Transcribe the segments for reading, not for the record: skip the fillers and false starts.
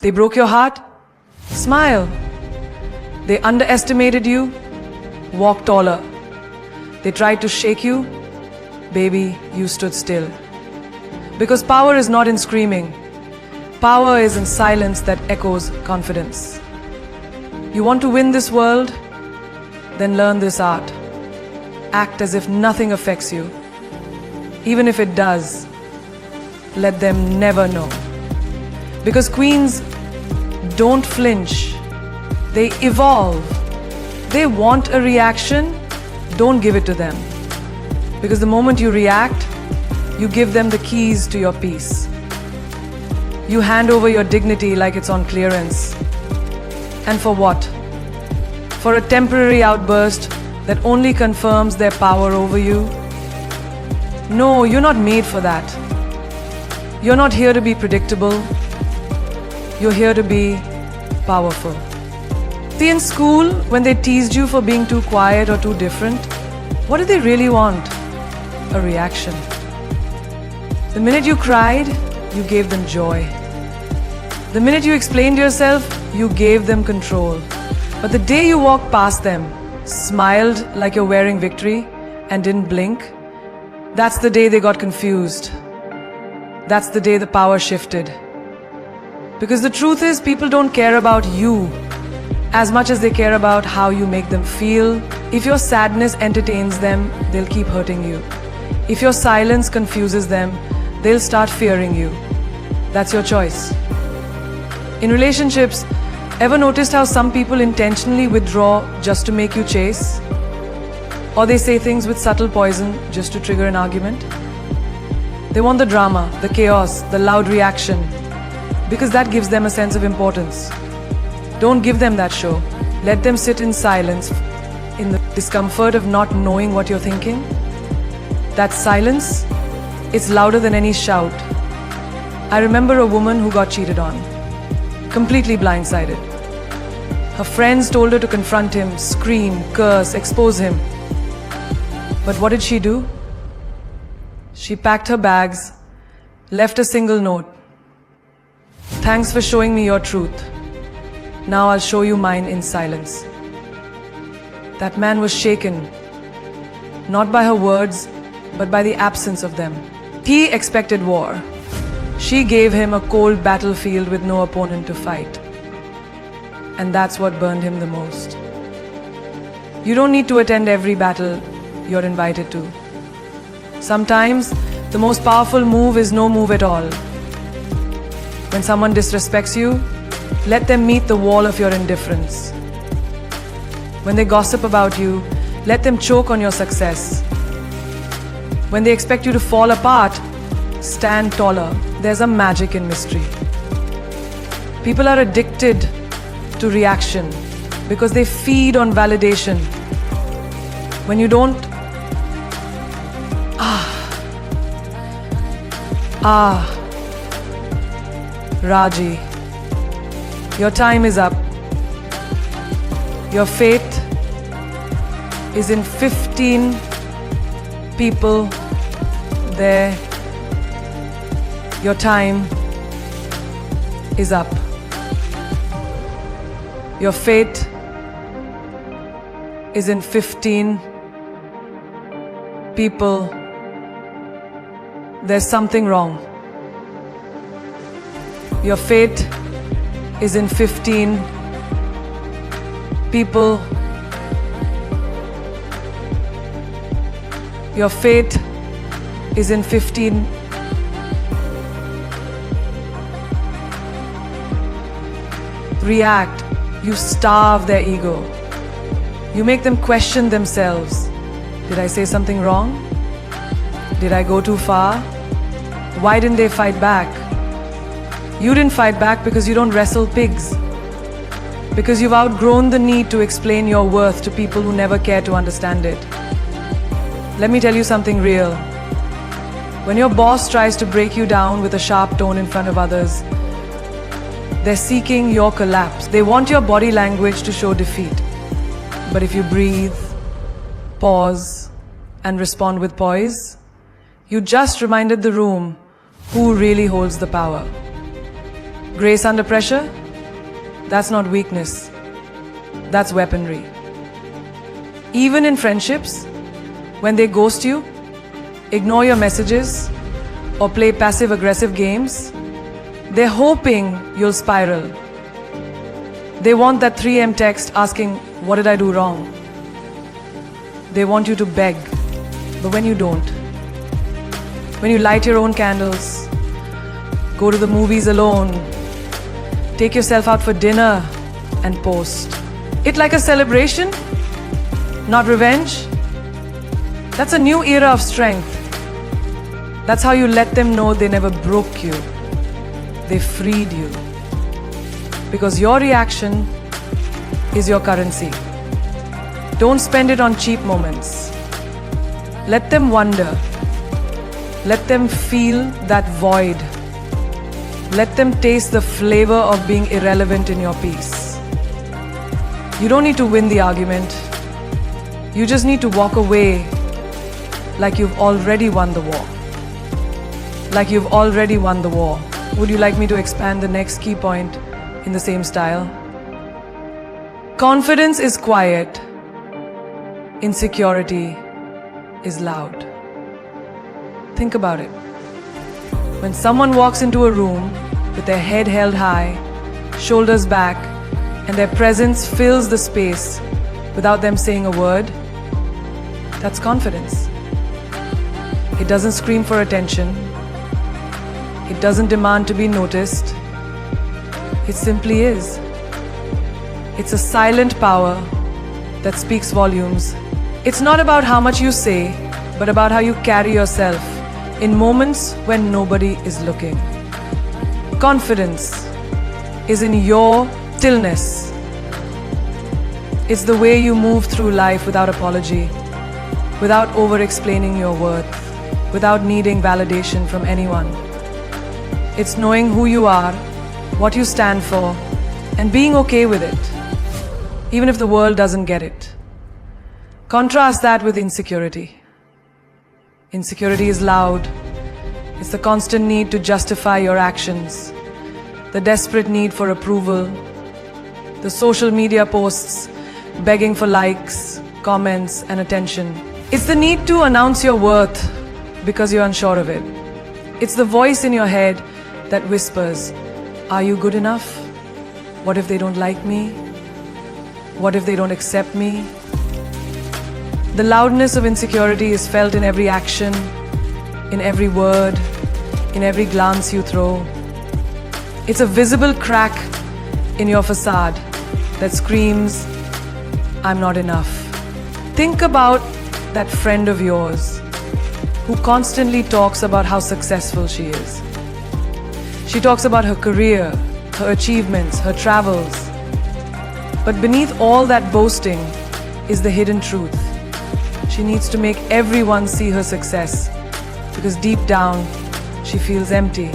They broke your heart? Smile. They underestimated you? Walk taller. They tried to shake you? Baby, you stood still. Because power is not in screaming. Power is in silence that echoes confidence. You want to win this world? Then learn this art. Act as if nothing affects you. Even if it does, let them never know. Because queens don't flinch. They evolve. They want a reaction, don't give it to them. Because the moment you react, you give them the keys to your peace. You hand over your dignity like it's on clearance. And for what? For a temporary outburst that only confirms their power over you? No, you're not made for that. You're not here to be predictable. You're here to be powerful. See, in school, when they teased you for being too quiet or too different, what did they really want? A reaction. The minute you cried, you gave them joy. The minute you explained yourself, you gave them control. But the day you walked past them, smiled like you're wearing victory, and didn't blink, that's the day they got confused. That's the day the power shifted. Because the truth is, people don't care about you as much as they care about how you make them feel. If your sadness entertains them, they'll keep hurting you. If your silence confuses them, they'll start fearing you. That's your choice. In relationships, ever noticed how some people intentionally withdraw just to make you chase? Or they say things with subtle poison just to trigger an argument? They want the drama, the chaos, the loud reaction, because that gives them a sense of importance. Don't give them that show. Let them sit in silence, in the discomfort of not knowing what you're thinking. That silence, it's louder than any shout. I remember a woman who got cheated on, completely blindsided. Her friends told her to confront him, scream, curse, expose him. But what did she do? She packed her bags, left a single note. Thanks for showing me your truth. Now I'll show you mine in silence. That man was shaken, not by her words, but by the absence of them. He expected war. She gave him a cold battlefield with no opponent to fight. And that's what burned him the most. You don't need to attend every battle you're invited to. Sometimes, the most powerful move is no move at all. When someone disrespects you, let them meet the wall of your indifference. When they gossip about you, let them choke on your success. When they expect you to fall apart, stand taller. There's a magic in mystery. People are addicted to reaction because they feed on validation. When you don't Raji, your time is up. Your fate is in 15 people there. Your time is up. Your fate is in 15 people. There's something wrong. Your fate is in 15 people. Your fate is in 15. React. You starve their ego. You make them question themselves. Did I say something wrong? Did I go too far? Why didn't they fight back? You didn't fight back because you don't wrestle pigs. Because you've outgrown the need to explain your worth to people who never care to understand it. Let me tell you something real. When your boss tries to break you down with a sharp tone in front of others, they're seeking your collapse. They want your body language to show defeat. But if you breathe, pause, and respond with poise, you just reminded the room who really holds the power. Grace under pressure? That's not weakness. That's weaponry. Even in friendships, when they ghost you, ignore your messages, or play passive-aggressive games, they're hoping you'll spiral. They want that 3 a.m. text asking, "What did I do wrong?" They want you to beg, but when you don't, when you light your own candles, go to the movies alone, take yourself out for dinner and post it like a celebration, not revenge, that's a new era of strength. That's how you let them know they never broke you. They freed you. Because your reaction is your currency. Don't spend it on cheap moments. Let them wonder. Let them feel that void. Let them taste the flavor of being irrelevant in your peace. You don't need to win the argument. You just need to walk away like you've already won the war. Like you've already won the war. Would you like me to expand the next key point in the same style? Confidence is quiet. Insecurity is loud. Think about it. When someone walks into a room with their head held high, shoulders back, and their presence fills the space without them saying a word, that's confidence. It doesn't scream for attention. It doesn't demand to be noticed. It simply is. It's a silent power that speaks volumes. It's not about how much you say, but about how you carry yourself in moments when nobody is looking. Confidence is in your stillness. It's the way you move through life without apology, without over-explaining your worth, without needing validation from anyone. It's knowing who you are, what you stand for, and being okay with it, even if the world doesn't get it. Contrast that with insecurity. Insecurity is loud. It's the constant need to justify your actions, the desperate need for approval, the social media posts begging for likes, comments, and attention. It's the need to announce your worth because you're unsure of it. It's the voice in your head that whispers, "Are you good enough? What if they don't like me? What if they don't accept me?" The loudness of insecurity is felt in every action, in every word, in every glance you throw. It's a visible crack in your facade that screams, "I'm not enough." Think about that friend of yours who constantly talks about how successful she is. She talks about her career, her achievements, her travels. But beneath all that boasting is the hidden truth. She needs to make everyone see her success because deep down, she feels empty.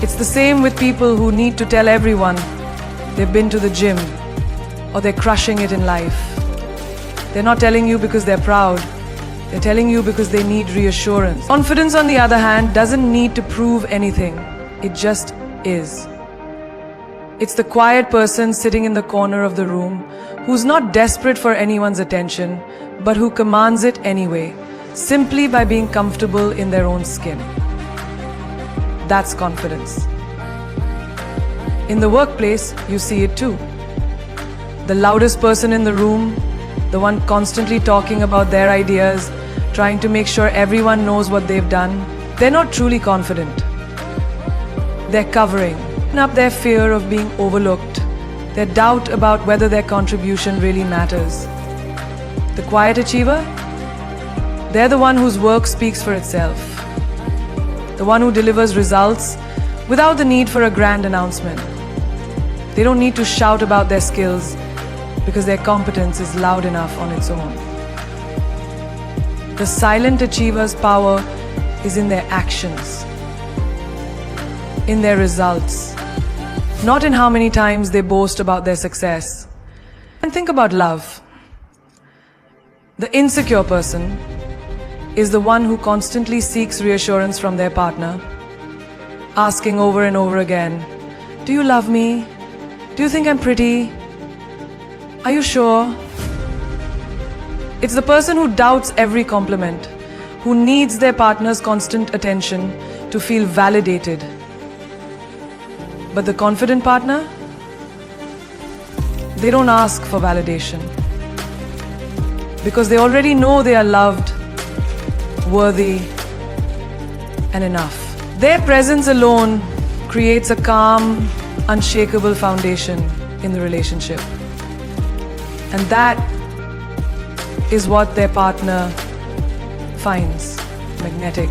It's the same with people who need to tell everyone they've been to the gym or they're crushing it in life. They're not telling you because they're proud. They're telling you because they need reassurance. Confidence, on the other hand, doesn't need to prove anything. It just is. It's the quiet person sitting in the corner of the room who's not desperate for anyone's attention, but who commands it anyway, simply by being comfortable in their own skin. That's confidence. In the workplace, you see it too. The loudest person in the room, the one constantly talking about their ideas, trying to make sure everyone knows what they've done, they're not truly confident. They're covering up their fear of being overlooked, their doubt about whether their contribution really matters. The quiet achiever? They're the one whose work speaks for itself. The one who delivers results without the need for a grand announcement. They don't need to shout about their skills because their competence is loud enough on its own. The silent achiever's power is in their actions, in their results, not in how many times they boast about their success. And think about love. The insecure person is the one who constantly seeks reassurance from their partner, asking over and over again, Do you love me? Do you think I'm pretty? Are you sure? It's the person who doubts every compliment, who needs their partner's constant attention to feel validated. But the confident partner? They don't ask for validation. Because they already know they are loved, worthy, and enough. Their presence alone creates a calm, unshakable foundation in the relationship. And that is what their partner finds magnetic.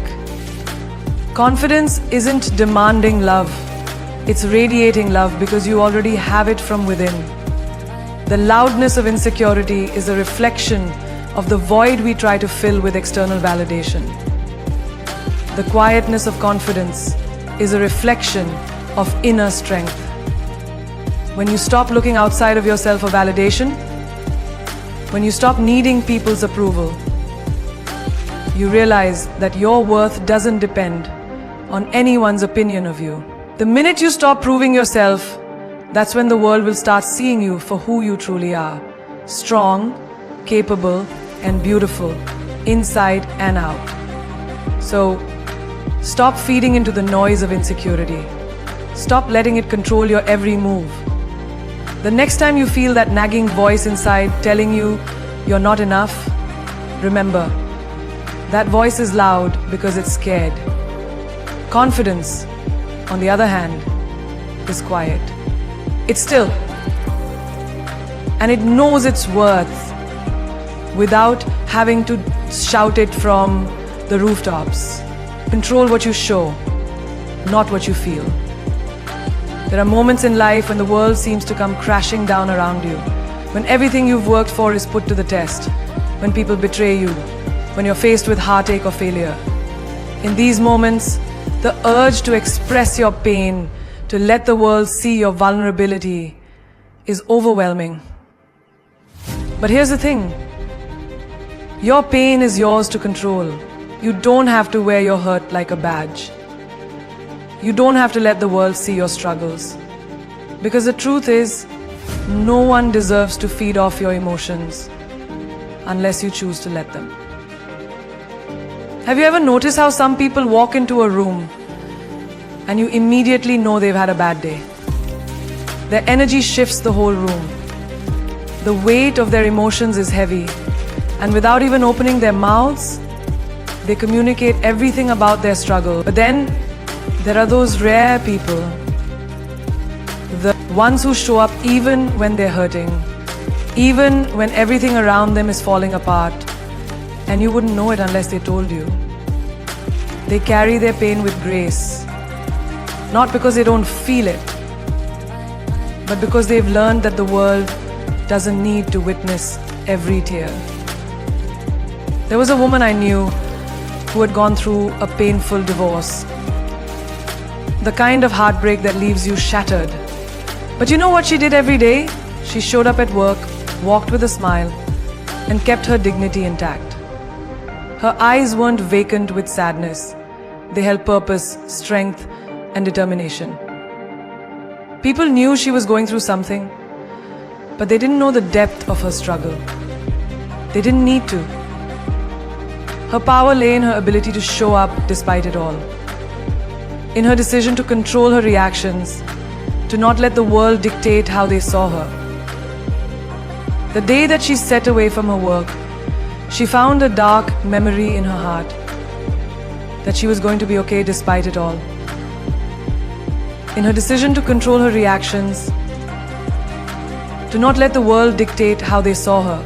Confidence isn't demanding love, it's radiating love because you already have it from within. The loudness of insecurity is a reflection of the void we try to fill with external validation. The quietness of confidence is a reflection of inner strength. When you stop looking outside of yourself for validation, when you stop needing people's approval, you realize that your worth doesn't depend on anyone's opinion of you. The minute you stop proving yourself, that's when the world will start seeing you for who you truly are. Strong, capable, and beautiful, inside and out. So, stop feeding into the noise of insecurity. Stop letting it control your every move. The next time you feel that nagging voice inside telling you you're not enough, remember, that voice is loud because it's scared. Confidence, on the other hand, is quiet. It's still, and it knows its worth without having to shout it from the rooftops. Control what you show, not what you feel. There are moments in life when the world seems to come crashing down around you, when everything you've worked for is put to the test, when people betray you, when you're faced with heartache or failure. In these moments, the urge to express your pain, to let the world see your vulnerability, is overwhelming. But here's the thing. Your pain is yours to control. You don't have to wear your hurt like a badge. You don't have to let the world see your struggles. Because the truth is, no one deserves to feed off your emotions unless you choose to let them. Have you ever noticed how some people walk into a room and you immediately know they've had a bad day? Their energy shifts the whole room. The weight of their emotions is heavy, and without even opening their mouths, they communicate everything about their struggle. But then, there are those rare people, the ones who show up even when they're hurting, even when everything around them is falling apart, and you wouldn't know it unless they told you. They carry their pain with grace, not because they don't feel it, but because they've learned that the world doesn't need to witness every tear. There was a woman I knew who had gone through a painful divorce. The kind of heartbreak that leaves you shattered. But you know what she did every day? She showed up at work, walked with a smile, and kept her dignity intact. Her eyes weren't vacant with sadness. They held purpose, strength, and determination. People knew she was going through something, but they didn't know the depth of her struggle. They didn't need to. Her power lay in her ability to show up despite it all. In her decision to control her reactions, to not let the world dictate how they saw her. The day that she set away from her work, she found a dark memory in her heart that she was going to be okay despite it all. In her decision to control her reactions, to not let the world dictate how they saw her.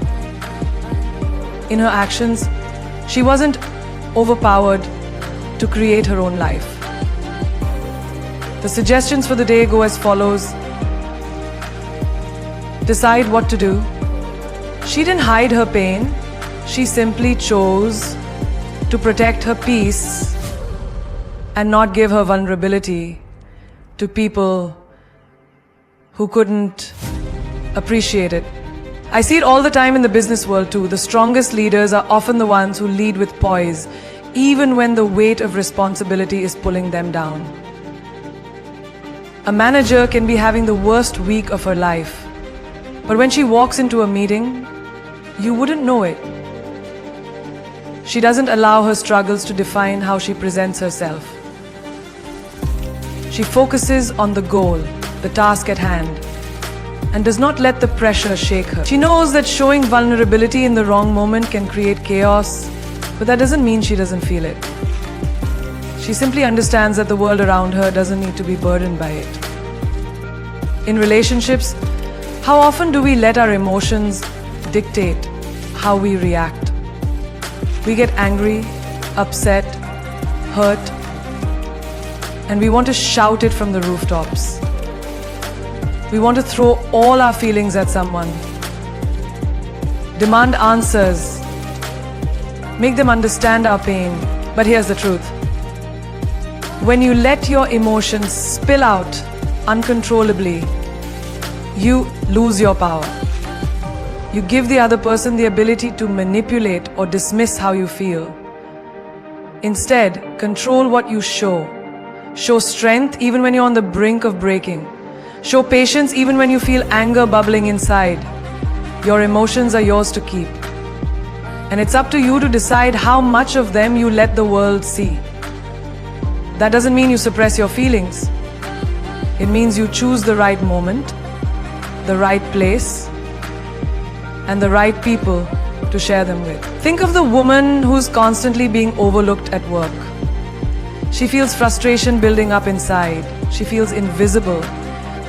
In her actions, she wasn't overpowered to create her own life. The suggestions for the day go as follows. Decide what to do. She didn't hide her pain. She simply chose to protect her peace and not give her vulnerability to people who couldn't appreciate it. I see it all the time in the business world too. The strongest leaders are often the ones who lead with poise, even when the weight of responsibility is pulling them down. A manager can be having the worst week of her life, but when she walks into a meeting, you wouldn't know it. She doesn't allow her struggles to define how she presents herself. She focuses on the goal, the task at hand, and does not let the pressure shake her. She knows that showing vulnerability in the wrong moment can create chaos, but that doesn't mean she doesn't feel it. She simply understands that the world around her doesn't need to be burdened by it. In relationships, how often do we let our emotions dictate how we react? We get angry, upset, hurt, and we want to shout it from the rooftops. We want to throw all our feelings at someone, demand answers, make them understand our pain. But here's the truth. When you let your emotions spill out uncontrollably, you lose your power. You give the other person the ability to manipulate or dismiss how you feel. Instead, control what you show. Show strength even when you're on the brink of breaking. Show patience even when you feel anger bubbling inside. Your emotions are yours to keep. And it's up to you to decide how much of them you let the world see. That doesn't mean you suppress your feelings. It means you choose the right moment, the right place, and the right people to share them with. Think of the woman who's constantly being overlooked at work. She feels frustration building up inside. She feels invisible.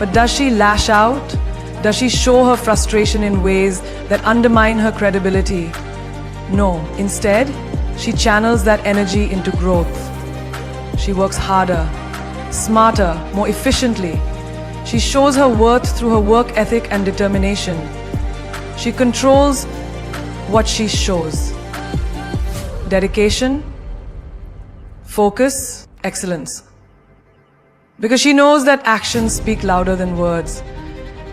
But does she lash out? Does she show her frustration in ways that undermine her credibility? No. Instead, she channels that energy into growth. She works harder, smarter, more efficiently. She shows her worth through her work ethic and determination. She controls what she shows. Dedication, focus, excellence. Because she knows that actions speak louder than words.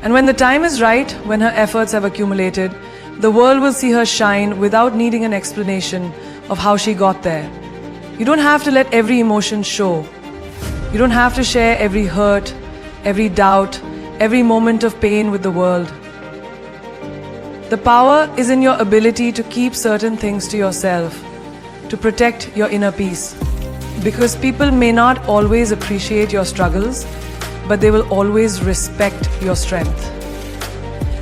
And when the time is right, when her efforts have accumulated, the world will see her shine without needing an explanation of how she got there. You don't have to let every emotion show. You don't have to share every hurt, every doubt, every moment of pain with the world. The power is in your ability to keep certain things to yourself, to protect your inner peace. Because people may not always appreciate your struggles, but they will always respect your strength.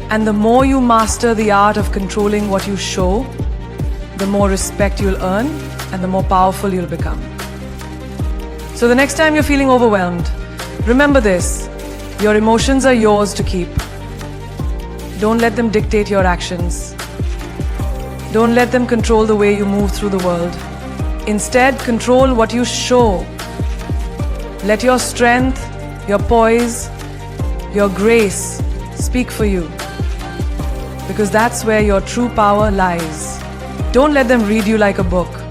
And the more you master the art of controlling what you show, the more respect you'll earn and the more powerful you'll become. So the next time you're feeling overwhelmed, remember this: your emotions are yours to keep. Don't let them dictate your actions. Don't let them control the way you move through the world. Instead, control what you show. Let your strength, your poise, your grace speak for you. Because that's where your true power lies. Don't let them read you like a book.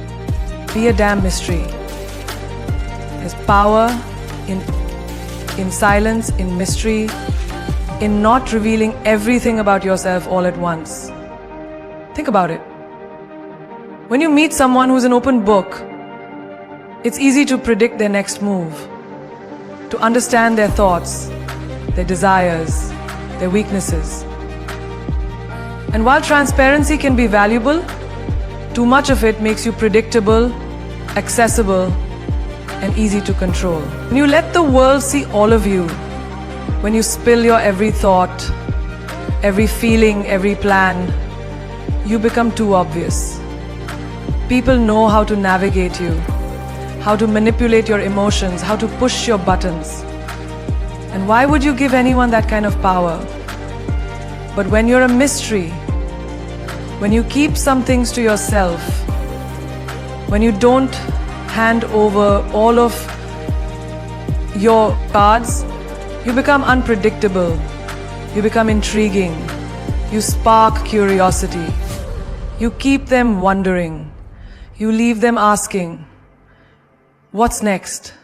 Be a damn mystery. There's power in silence, in mystery, in not revealing everything about yourself all at once. Think about it. When you meet someone who's an open book, it's easy to predict their next move, to understand their thoughts, their desires, their weaknesses. And while transparency can be valuable, too much of it makes you predictable, accessible, and easy to control. When you let the world see all of you, when you spill your every thought, every feeling, every plan, you become too obvious. People know how to navigate you, how to manipulate your emotions, how to push your buttons. And why would you give anyone that kind of power? But when you're a mystery, when you keep some things to yourself, when you don't hand over all of your cards, you become unpredictable, you become intriguing, you spark curiosity, you keep them wondering, you leave them asking, what's next?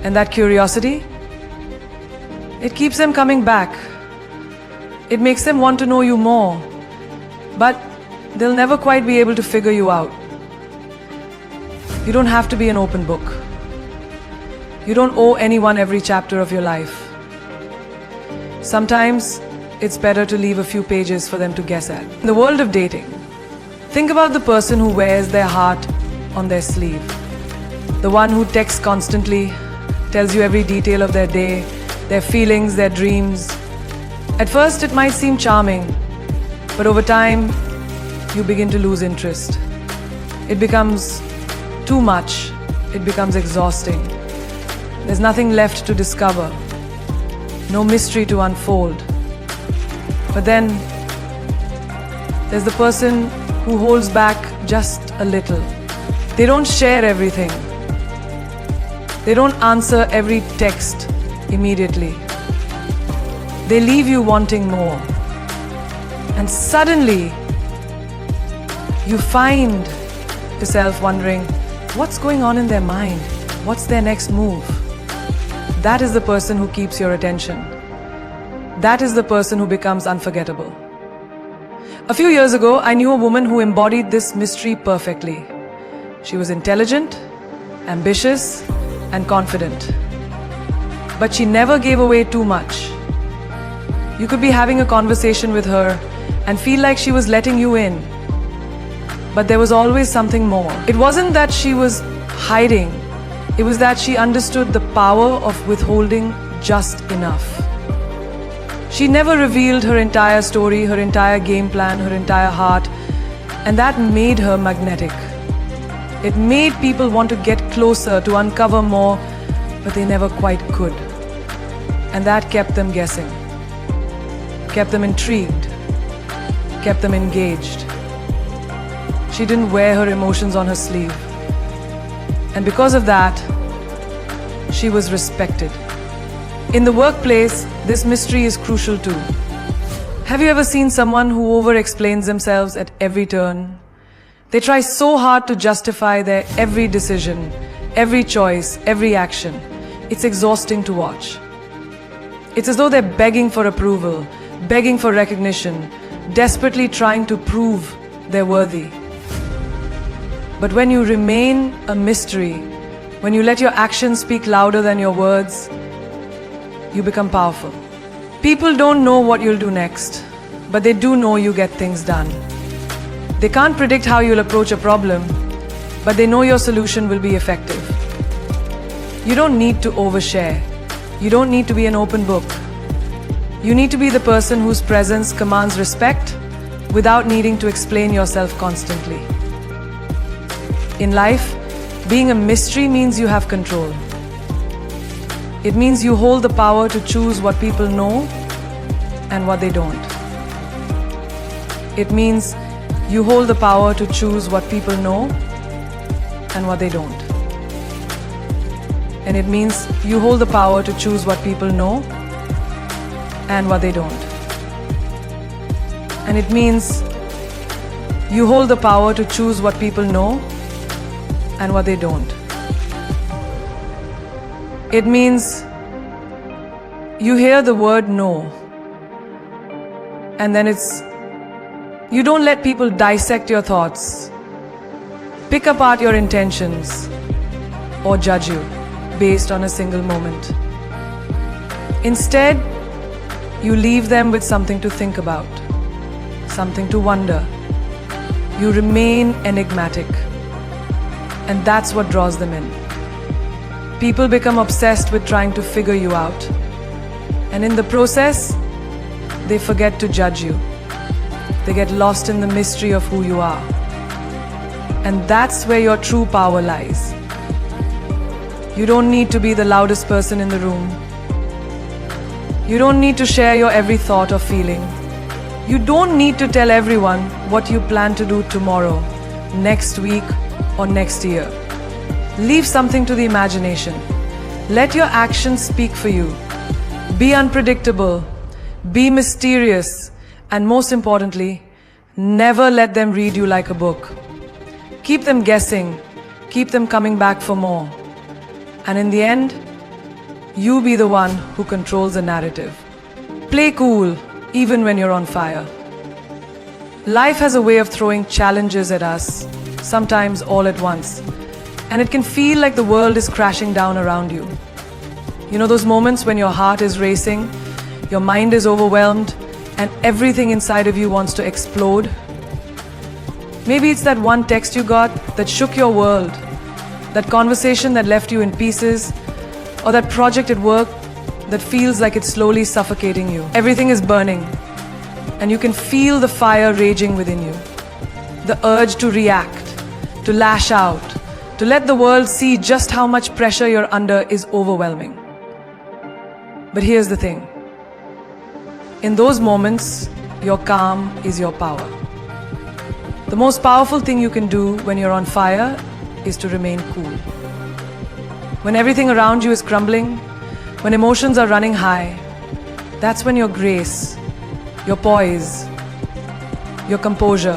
And that curiosity, it keeps them coming back. It makes them want to know you more, but they'll never quite be able to figure you out. You don't have to be an open book. You don't owe anyone every chapter of your life. Sometimes it's better to leave a few pages for them to guess at. In the world of dating, think about the person who wears their heart on their sleeve. The one who texts constantly, tells you every detail of their day, their feelings, their dreams. At first it might seem charming, but over time you begin to lose interest. It becomes too much. It becomes exhausting. There's nothing left to discover. No mystery to unfold. But then there's the person who holds back just a little. They don't share everything. They don't answer every text immediately. They leave you wanting more. And suddenly you find yourself wondering, what's going on in their mind? What's their next move? That is the person who keeps your attention. That is the person who becomes unforgettable. A few years ago, I knew a woman who embodied this mystery perfectly. She was intelligent, ambitious, and confident. But she never gave away too much. You could be having a conversation with her and feel like she was letting you in. But there was always something more. It wasn't that she was hiding. It was that she understood the power of withholding just enough. She never revealed her entire story, her entire game plan, her entire heart, and that made her magnetic. It made people want to get closer, to uncover more, but they never quite could. And that kept them guessing, kept them intrigued, kept them engaged. She didn't wear her emotions on her sleeve. And because of that, she was respected. In the workplace, this mystery is crucial too. Have you ever seen someone who over-explains themselves at every turn? They try so hard to justify their every decision, every choice, every action. It's exhausting to watch. It's as though they're begging for approval, begging for recognition, desperately trying to prove they're worthy. But when you remain a mystery, when you let your actions speak louder than your words, you become powerful. People don't know what you'll do next, but they do know you get things done. They can't predict how you'll approach a problem, but they know your solution will be effective. You don't need to overshare. You don't need to be an open book. You need to be the person whose presence commands respect without needing to explain yourself constantly. In life, being a mystery means you have control. It means you hold the power to choose what people know and what they don't. It means you hold the power to choose what people know and what they don't. And it means you hold the power to choose what people know and what they don't. And it means you hold the power to choose what people know and what they don't. It means you hear the word no, and then you don't let people dissect your thoughts, pick apart your intentions, or judge you based on a single moment. Instead, you leave them with something to think about, something to wonder. You remain enigmatic, and that's what draws them in. People become obsessed with trying to figure you out, and in the process, they forget to judge you. They get lost in the mystery of who you are. And that's where your true power lies. You don't need to be the loudest person in the room. You don't need to share your every thought or feeling. You don't need to tell everyone what you plan to do tomorrow, next week, or next year. Leave something to the imagination. Let your actions speak for you. Be unpredictable, be mysterious, and most importantly, never let them read you like a book. Keep them guessing, keep them coming back for more. And in the end, you be the one who controls the narrative. Play cool, even when you're on fire. Life has a way of throwing challenges at us, sometimes all at once. And it can feel like the world is crashing down around you. You know those moments when your heart is racing, your mind is overwhelmed, and everything inside of you wants to explode? Maybe it's that one text you got that shook your world, that conversation that left you in pieces, or that project at work that feels like it's slowly suffocating you. Everything is burning, and you can feel the fire raging within you. The urge to react, to lash out, to let the world see just how much pressure you're under is overwhelming. But here's the thing. In those moments, your calm is your power. The most powerful thing you can do when you're on fire is to remain cool. When everything around you is crumbling, when emotions are running high, that's when your grace, your poise, your composure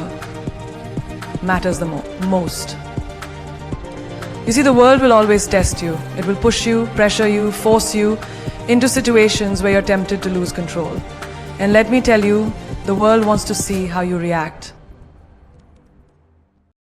matters the most. You see, the world will always test you. It will push you, pressure you, force you into situations where you're tempted to lose control. And let me tell you, the world wants to see how you react.